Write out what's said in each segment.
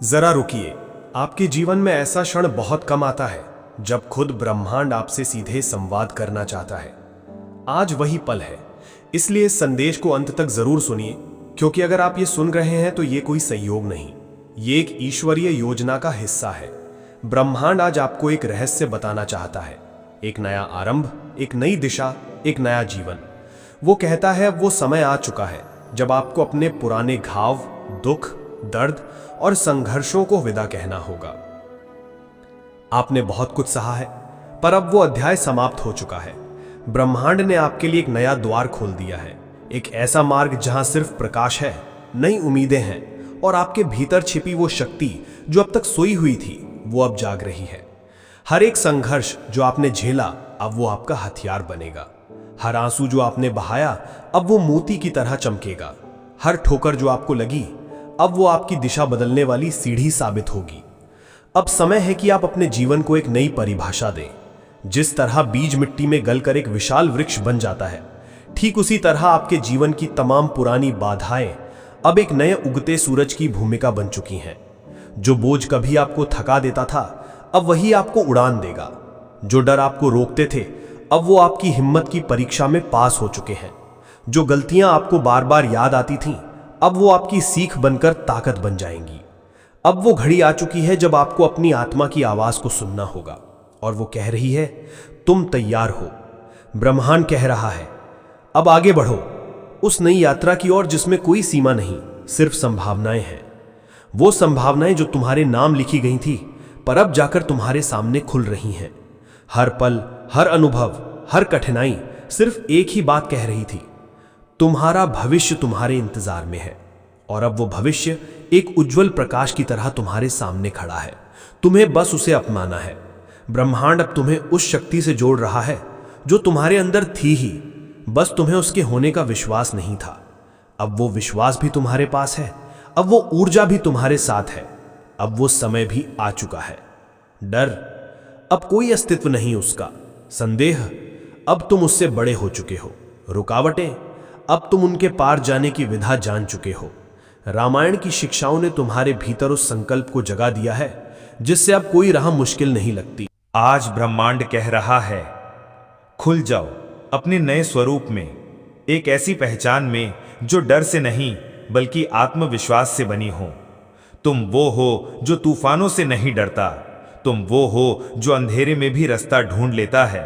जरा रुकिए। आपके जीवन में ऐसा क्षण बहुत कम आता है जब खुद ब्रह्मांड आपसे सीधे संवाद करना चाहता है। आज वही पल है, इसलिए इस संदेश को अंत तक जरूर सुनिए, क्योंकि अगर आप ये सुन रहे हैं तो ये कोई संयोग नहीं, ये एक ईश्वरीय योजना का हिस्सा है। ब्रह्मांड आज आपको एक रहस्य बताना चाहता है, एक नया आरंभ, एक नई दिशा, एक नया जीवन। वो कहता है वो समय आ चुका है जब आपको अपने पुराने घाव, दुख, दर्द और संघर्षों को विदा कहना होगा। आपने बहुत कुछ सहा है, पर अब वो अध्याय समाप्त हो चुका है। ब्रह्मांड ने आपके लिए एक नया द्वार खोल दिया है, एक ऐसा मार्ग जहां सिर्फ प्रकाश है, नई उम्मीदें हैं और आपके भीतर छिपी वो शक्ति जो अब तक सोई हुई थी, वो अब जाग रही है। हर एक संघर्ष जो आपने झेला अब वो आपका हथियार बनेगा। हर आंसू जो आपने बहाया अब वो मोती की तरह चमकेगा। हर ठोकर जो आपको लगी अब वो आपकी दिशा बदलने वाली सीढ़ी साबित होगी। अब समय है कि आप अपने जीवन को एक नई परिभाषा दें। जिस तरह बीज मिट्टी में गलकर एक विशाल वृक्ष बन जाता है, ठीक उसी तरह आपके जीवन की तमाम पुरानी बाधाएं अब एक नए उगते सूरज की भूमिका बन चुकी हैं। जो बोझ कभी आपको थका देता था अब वही आपको उड़ान देगा। जो डर आपको रोकते थे अब वो आपकी हिम्मत की परीक्षा में पास हो चुके हैं। जो गलतियां आपको बार बार याद आती थीं अब वो आपकी सीख बनकर ताकत बन जाएंगी। अब वो घड़ी आ चुकी है जब आपको अपनी आत्मा की आवाज को सुनना होगा, और वो कह रही है तुम तैयार हो। ब्रह्मांड कह रहा है अब आगे बढ़ो, उस नई यात्रा की ओर जिसमें कोई सीमा नहीं, सिर्फ संभावनाएं हैं। वो संभावनाएं जो तुम्हारे नाम लिखी गई थी पर अब जाकर तुम्हारे सामने खुल रही हैं। हर पल, हर अनुभव, हर कठिनाई सिर्फ एक ही बात कह रही थी, तुम्हारा भविष्य तुम्हारे इंतजार में है। और अब वो भविष्य एक उज्जवल प्रकाश की तरह तुम्हारे सामने खड़ा है, तुम्हें बस उसे अपनाना है। ब्रह्मांड अब तुम्हें उस शक्ति से जोड़ रहा है जो तुम्हारे अंदर थी ही, बस तुम्हें उसके होने का विश्वास नहीं था। अब वो विश्वास भी तुम्हारे पास है, अब वो ऊर्जा भी तुम्हारे साथ है, अब वो समय भी आ चुका है। डर अब कोई अस्तित्व नहीं उसका, संदेह अब तुम उससे बड़े हो चुके हो, रुकावटें अब तुम उनके पार जाने की विधा जान चुके हो। रामायण की शिक्षाओं ने तुम्हारे भीतर उस संकल्प को जगा दिया है जिससे अब कोई राह मुश्किल नहीं लगती। आज ब्रह्मांड कह रहा है खुल जाओ अपने नए स्वरूप में, एक ऐसी पहचान में जो डर से नहीं बल्कि आत्मविश्वास से बनी हो। तुम वो हो जो तूफानों से नहीं डरता, तुम वो हो जो अंधेरे में भी रास्ता ढूंढ लेता है,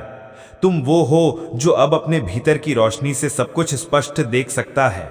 तुम वो हो जो अब अपने भीतर की रोशनी से सब कुछ स्पष्ट देख सकता है।